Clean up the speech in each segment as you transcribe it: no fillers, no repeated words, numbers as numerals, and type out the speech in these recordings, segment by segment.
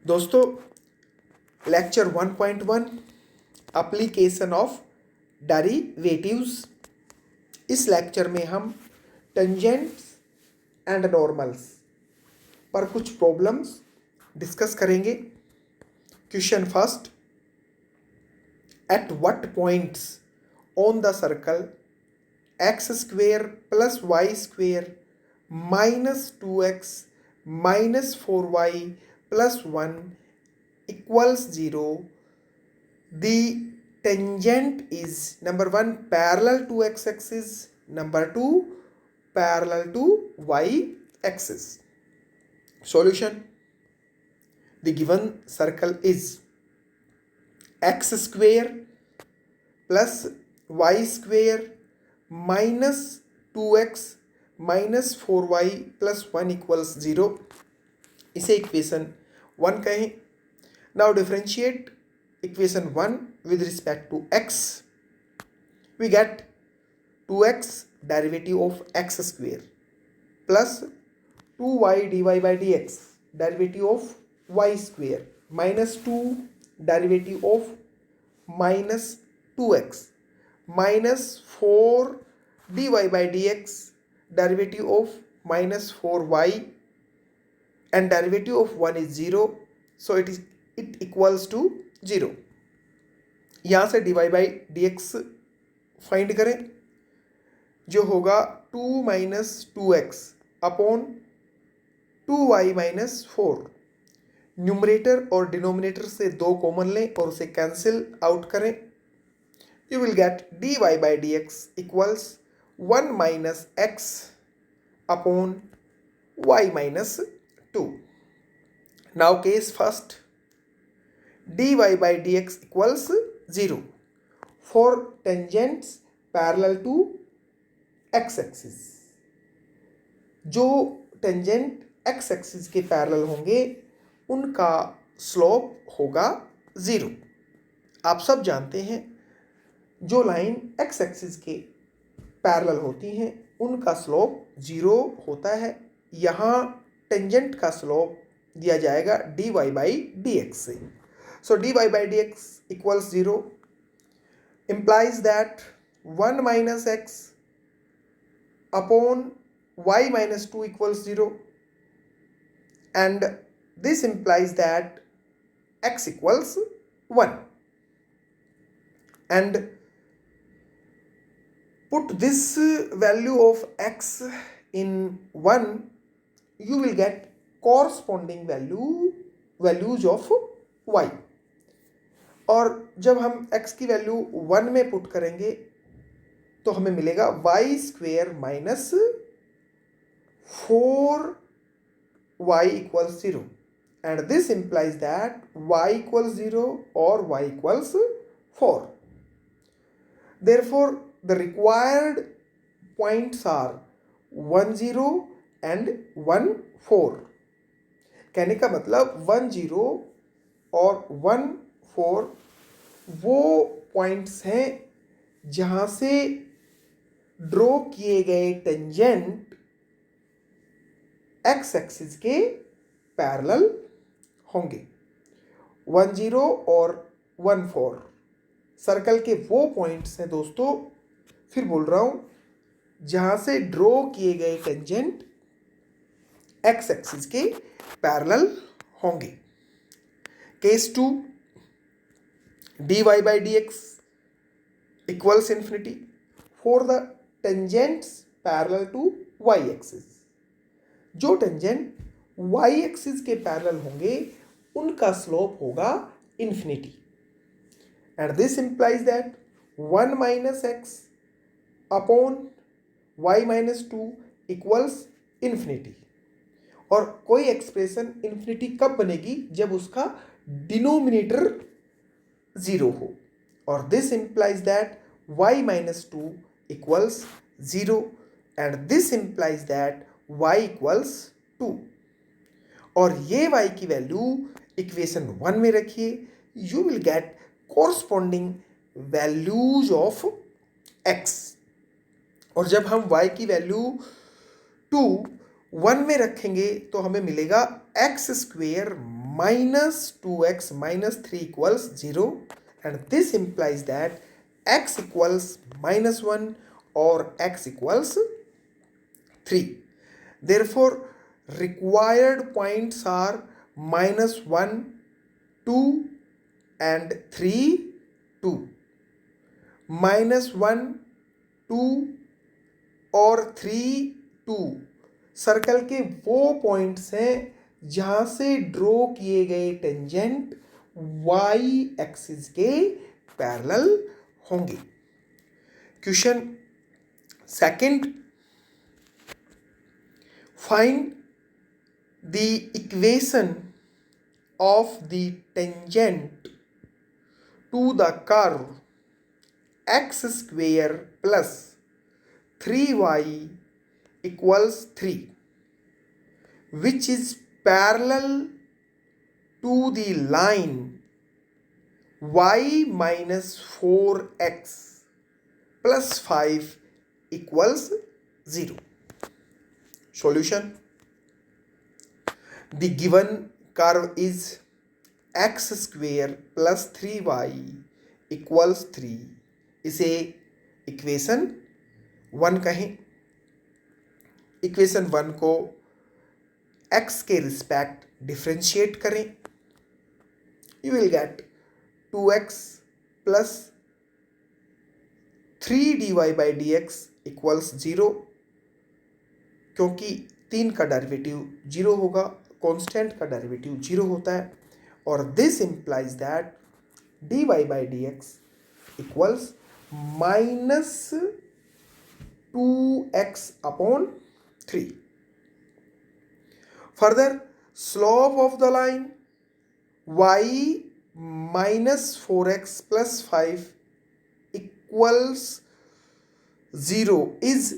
दोस्तों, lecture 1.1 application of derivatives. इस lecture में हम टेंजेंट्स एंड नॉर्मल्स पर कुछ प्रॉब्लम्स डिस्कस करेंगे। Question first, at what points on the circle x square plus y square minus 2x minus 4y plus 1 equals 0, the tangent is number 1 parallel to x axis, number 2 parallel to y axis. Solution: the given circle is x square plus y square minus 2x minus 4y plus 1 equals 0. इसे equation 1 कहें। Now differentiate equation 1 with respect to x. We get 2x derivative of x square plus 2y dy by dx derivative of y square minus 2 derivative of minus 2x minus 4 dy by dx derivative of minus 4y and derivative of 1 is 0, so it equals to 0. यहाँ से dy by dx find करें, जो होगा 2 minus 2x upon 2y minus 4। Numerator और denominator से 2 common लें और उसे कैंसिल आउट करें। You will gate dy by dx equals 1 minus x upon y minus 2. Now case first, dy by dx equals 0 for tangents parallel to x axis. जो tangent x axis के parallel होंगे उनका slope होगा 0। आप सब जानते हैं जो लाइन x axis के पैरेलल होती हैं उनका स्लोप 0 होता है। यहाँ टेंजेंट का स्लोप दिया जाएगा dy by dx से। So dy by dx equals 0 implies that 1 minus x upon y minus 2 equals 0, and this implies that x equals 1, and put this value of x in 1, you will get corresponding values of y. और जब हम x की value 1 में put करेंगे तो हमें मिलेगा y square minus 4y equals 0, and this implies that y equals 0 और y equals 4. Therefore the required points are 1 0 and 1 4. कहने का मतलब 1 0 और 1 4 वो पॉइंट्स हैं जहां से ड्रॉ किए गए टेंजेंट एक्स एक्सिस के पैरेलल होंगे। 1 0 और 1 4 सर्कल के वो पॉइंट्स हैं दोस्तों, फिर बोल रहा हूं, जहां से ड्रॉ किए गए टेंजेंट एक्स एक्सिस के पैरेलल होंगे। Case 2, dy by dx equals infinity for the tangents parallel to y axis. जो टेंजेंट y एक्सिस के पैरेलल होंगे उनका स्लोप होगा infinity, and this implies that 1 minus x upon y minus 2 equals infinity. और कोई expression infinity कब बनेगी? जब उसका डिनोमिनेटर 0 हो, और this implies that y minus 2 equals 0, and this implies that y equals 2. और ये y की वैल्यू इक्वेशन 1 में रखिए, you will gate corresponding values of x। और जब हम y की वैल्यू 2 1 में रखेंगे तो हमें मिलेगा x square minus 2x minus 3 equals 0, and this implies that x equals minus 1 or x equals 3. Therefore, required points are minus 1, 2 and 3, 2. minus 1, 2 और 3, 2 सर्कल के वो पॉइंट्स हैं जहां से ड्रॉ किए गए टेंजेंट y एक्सिस के पैरेलल होंगे. Question second, find the equation of the tangent to the curve x square plus 3y equals 3, which is parallel to the line y minus 4x plus 5 equals 0. Solution. The given curve is x square plus 3y equals 3. इसे equation 1 कहें. Equation 1 को x के respect differentiate करें. You will gate 2x plus 3 dy by D x equals 0, क्योंकि 3 का derivative 0 होगा, constant का derivative 0 होता है. और this implies that dy by D x equals minus 2x upon 3. Further, slope of the line y minus 4x plus 5 equals 0 is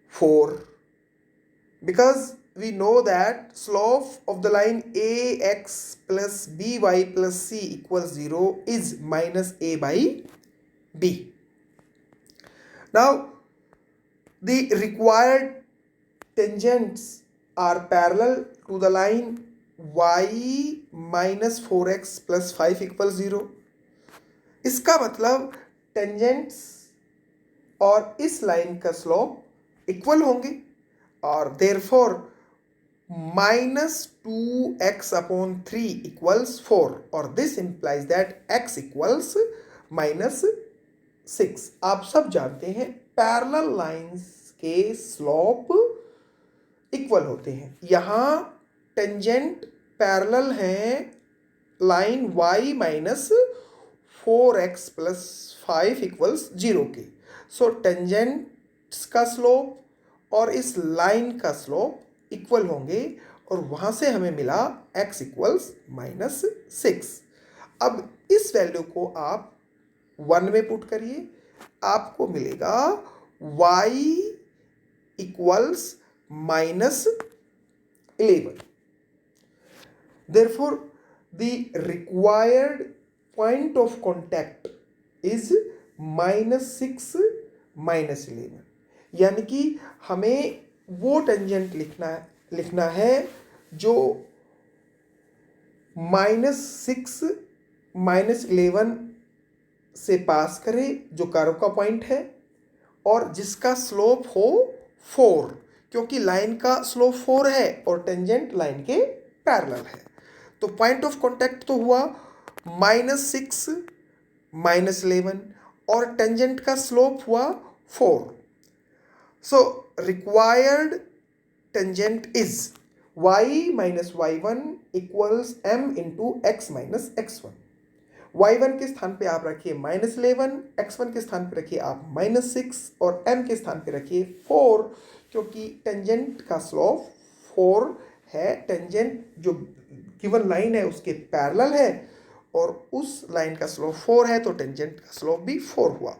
4, because we know that slope of the line ax plus by plus c equals 0 is minus a by b. Now, the required tangents are parallel to the line y minus 4x plus 5 equals 0. इसका मतलब tangents और इस line का slope equal होंगे, और therefore minus 2x upon 3 equals 4, और this implies that x equals minus 6. आप सब जानते हैं पैरेलल लाइंस के स्लोप इक्वल होते हैं. यहां टेंजेंट पैरेलल हैं line y minus 4x plus 5 equals 0 के. सो टेंजेंट्स का स्लोप और इस लाइन का स्लोप इक्वल होंगे, और वहां से हमें मिला x इक्वल्स माइनस 6. अब इस वैल्यू को आप 1 में पुट करिए, आपको मिलेगा y equals minus 11. Therefore, the required point of contact is minus 6 minus 11. यानी कि हमें वो टेंजेंट लिखना है जो -6 -11 से पास करे, जो कर्व का पॉइंट है, और जिसका स्लोप हो 4, क्योंकि लाइन का स्लोप 4 है और टेंजेंट लाइन के पैरेलल है. तो पॉइंट ऑफ कांटेक्ट तो हुआ -6 -11 और टेंजेंट का स्लोप हुआ 4. So required tangent is y minus y1 equals m into x minus x1. y1 के स्थान पे आप रखिए -11, x1 के स्थान पे रखिए आप -6 और m के स्थान पे रखिए 4, क्योंकि टेंजेंट का स्लोप 4 है. टेंजेंट जो गिवन लाइन है उसके पैरेलल है, और उस लाइन का स्लोप 4 है, तो टेंजेंट का स्लोप भी 4 हुआ.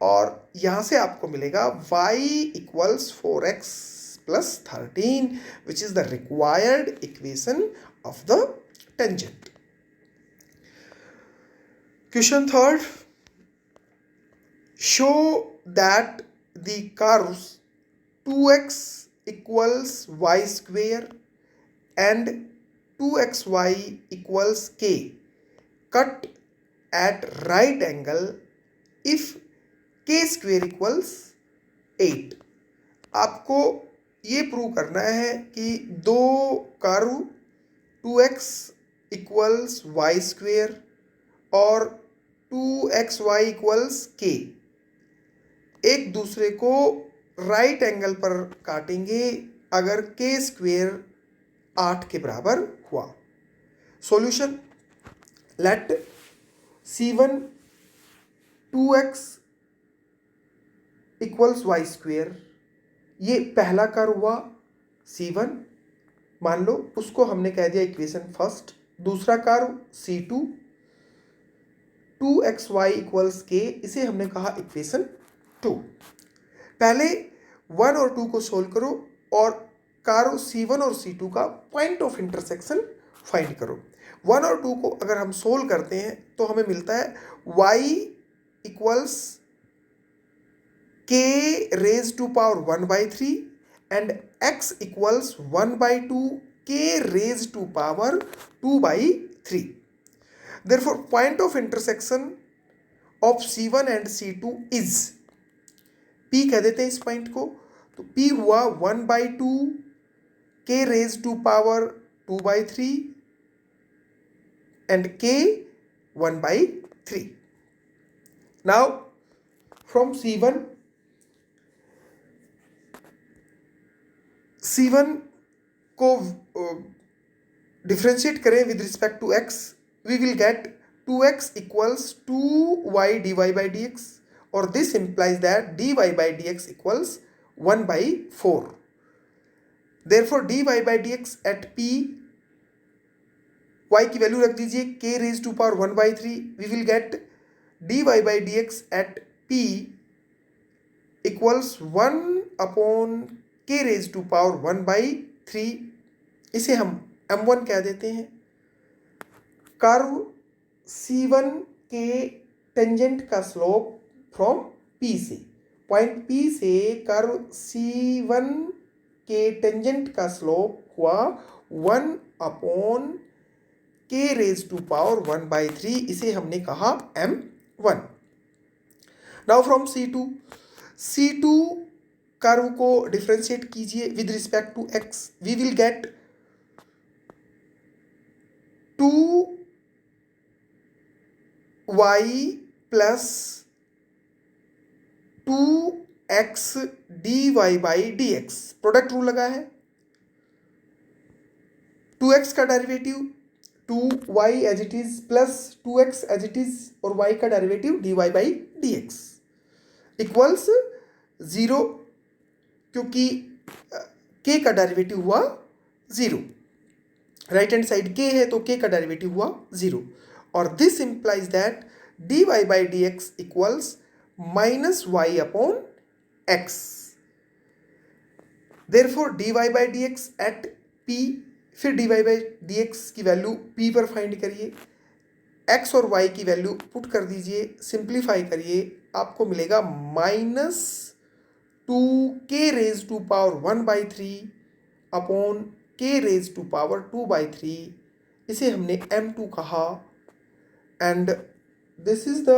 और यहाँ से आपको मिलेगा y equals 4x plus 13, which is the required equation of the tangent. Question third, show that the curves 2x equals y square and 2xy equals k cut at right angle if k square equals 8। आपको ये prove करना है कि दो curve 2x equals y square और 2xy equals k एक दूसरे को राइट एंगल पर काटेंगे अगर k स्क्वेयर 8 के बराबर हुआ। Solution, let C1 2x equals y square, ये पहला कर्व हुआ C1, मान लो उसको हमने कह दिया इक्वेशन फर्स्ट। दूसरा curve C2 2xy equals k, इसे हमने कहा इक्वेशन 2। पहले 1 और 2 को सोल्व करो और कर्व C1 और C2 का पॉइंट ऑफ इंटरसेक्शन फाइंड करो। 1 और 2 को अगर हम सोल्व करते हैं तो हमें मिलता है y equals k raise to power 1/3 and x equals 1/2 k raise to power 2/3। Therefore, point of intersection of C1 and C2 is P कह देते हैं इस पॉइंट को, तो P हुआ 1/2 k raise to power 2/3 and k 1/3। Now from C1 को differentiate करें with respect to x, we will get 2x equals 2y dy by dx, or this implies that dy by dx equals 1/4। Therefore dy by dx at p, y की value रख दीजिए k raise to power 1/3, we will get dy by dx at p equals 1 k raise to power 1/3। इसे हम m1 कह देते हैं। Curve C1 के tangent का स्लोप फ्रॉम P से, पॉइंट P से कर्व C1 के टेंजेंट का स्लोप हुआ 1 k रेज टू पावर 1/3, इसे हमने कहा m1। Now from C2 curve को डिफ्रेंशिएट कीजिए with respect to x, we will get 2y plus 2x dy by dx। Product rule लगा है, 2x का derivative 2y as it is plus 2x as it is और y का derivative dy by dx equals 0, क्योंकि k का derivative हुआ 0, right hand side k है तो k का डेरिवेटिव हुआ 0, और this implies that dy by dx equals minus y upon x। Therefore dy by dx at p, फिर dy बाई dx की वैल्यू p पर फाइंड करिए, x और y की वैल्यू पुट कर दीजिए, सिंप्लीफाई करिए, आपको मिलेगा minus 2k raise to power 1/3 upon k raise to power 2/3, इसे हमने m2 कहा, and this is the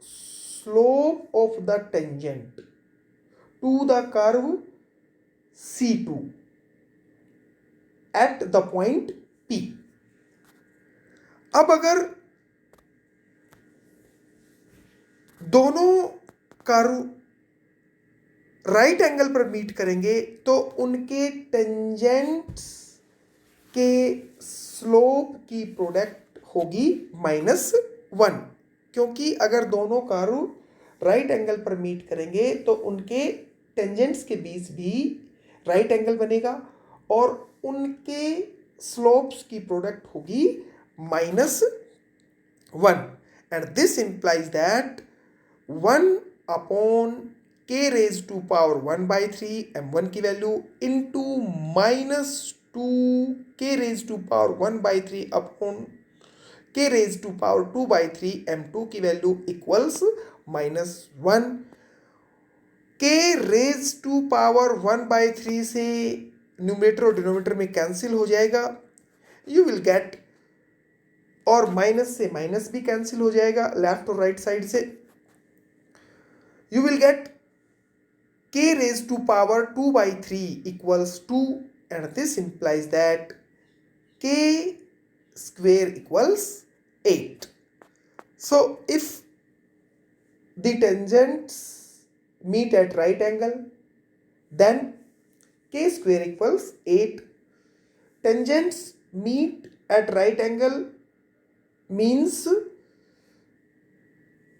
slope of the tangent to the curve C2 at the point P। अब अगर दोनों कर्व राइट एंगल पर मीट करेंगे तो उनके टेंजेंट्स के स्लोप की प्रोडक्ट होगी -1, क्योंकि अगर दोनों कर्व राइट एंगल पर मीट करेंगे तो उनके टेंजेंट्स के बीच भी राइट एंगल बनेगा और उनके स्लोप्स की प्रोडक्ट होगी -1, and this implies that 1 upon k raise to power 1/3 m1 की value into minus 2 k raise to power 1/3 upon k raise to power 2/3 m2 की value equals -1। k raise to power 1/3 से numerator और denominator में cancel हो जाएगा, you will get, और minus से minus भी कैंसिल हो जाएगा लेफ्ट और राइट साइड से, you will get k raised to power 2 by 3 equals 2, and this implies that k square equals 8. So if the tangents meet at right angle, then k square equals 8. Tangents meet at right angle means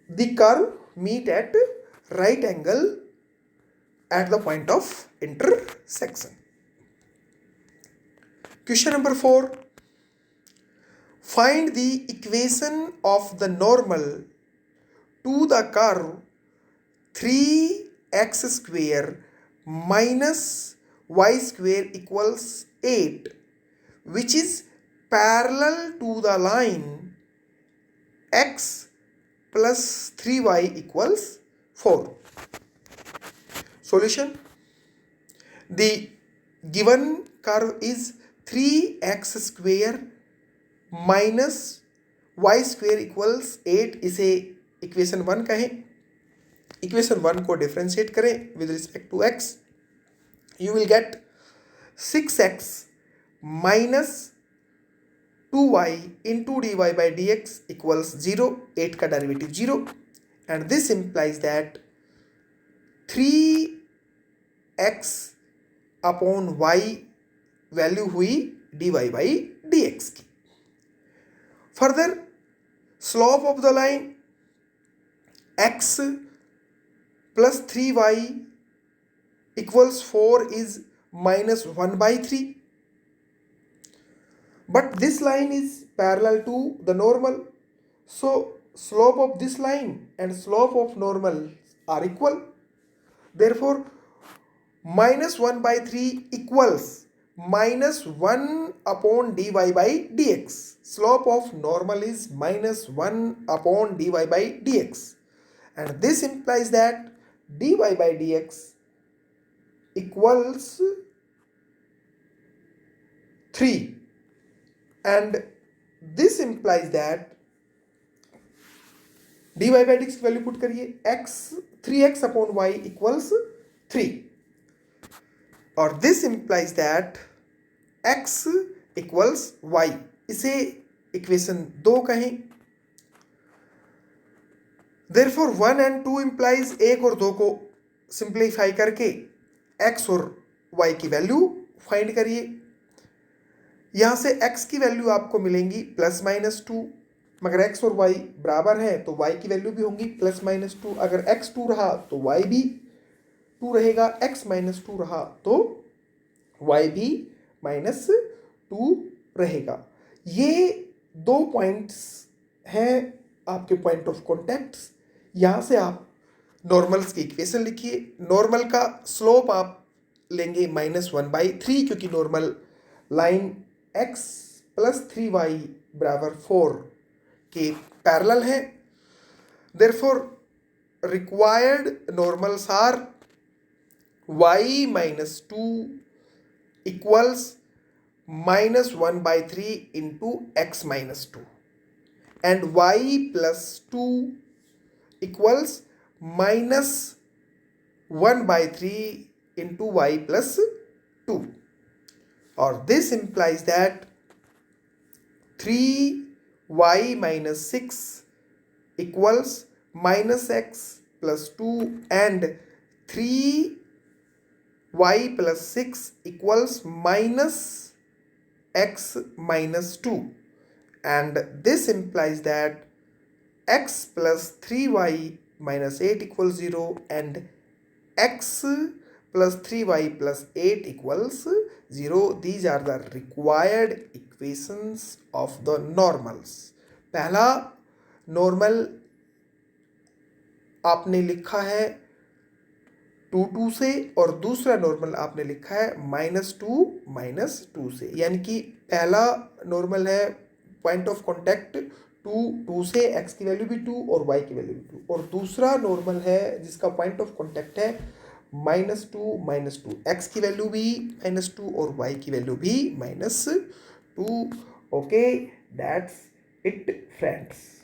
the curve meet at right angle at the point of intersection. Question number 4. Find the equation of the normal to the curve 3x square minus y square equals 8, which is parallel to the line x plus 3y equals 4. Solution. The given curve is 3x square minus y square equals 8. इसे equation 1 कहें. Equation 1 को differentiate करें with respect to x. You will get 6x minus 2y into dy by dx equals 0. 8 का derivative 0, and this implies that 3x upon y value हुई dy by dx की. Further slope of the line x plus 3y equals 4 is minus 1 by 3. But this line is parallel to the normal. So slope of this line and slope of normal are equal. Therefore, minus 1 by 3 equals minus 1 upon dy by dx. Slope of normal is minus 1 upon dy by dx. And this implies that dy by dx equals 3. And this implies that dy by dx की value put करिए, x 3x upon y equals 3, और this implies that x equals y. इसे equation 2 कहें. Therefore 1 and 2 implies 1 और 2 को simplify करके x और y की वैल्यू फाइंड करिए. यहां से x की वैल्यू आपको मिलेंगी प्लस माइनस 2, मगर x और y बराबर है तो y की वैल्यू भी होंगी प्लस माइनस 2. अगर x 2 रहा तो y भी 2 रहेगा, x माइनस 2 रहा तो y भी माइनस 2 रहेगा. ये 2 पॉइंट्स हैं आपके पॉइंट ऑफ कॉन्टैक्ट. यहाँ से आप नॉर्मल्स की इक्वेशन लिखिए. नॉर्मल का स्लोप आप लेंगे माइनस 1 by 3, क्योंकि normal line x plus 3y बराबर 4 के पैरेलल है. Therefore required normals are y minus 2 equals minus 1 by 3 into x minus 2, and y plus 2 equals minus 1 by 3 into y plus 2, और this implies that 3y minus 6 equals minus x plus 2, and 3y plus 6 equals minus x minus 2, and this implies that x plus 3y minus 8 equals 0, and x plus 3y plus 8 equals 0. These are the required equations of the normals. पहला normal आपने लिखा है 2 से, और दूसरा normal आपने लिखा है -2 से. यानी कि पहला नॉर्मल है पॉइंट ऑफ कॉन्टैक्ट 2 से, x की वैल्यू भी 2 और y की वैल्यू भी 2, और दूसरा नॉर्मल है जिसका पॉइंट ऑफ कॉन्टैक्ट है -2 x की वैल्यू भी -2 और y की वैल्यू भी -2, ओके, दैट्स इट फ्रेंड्स।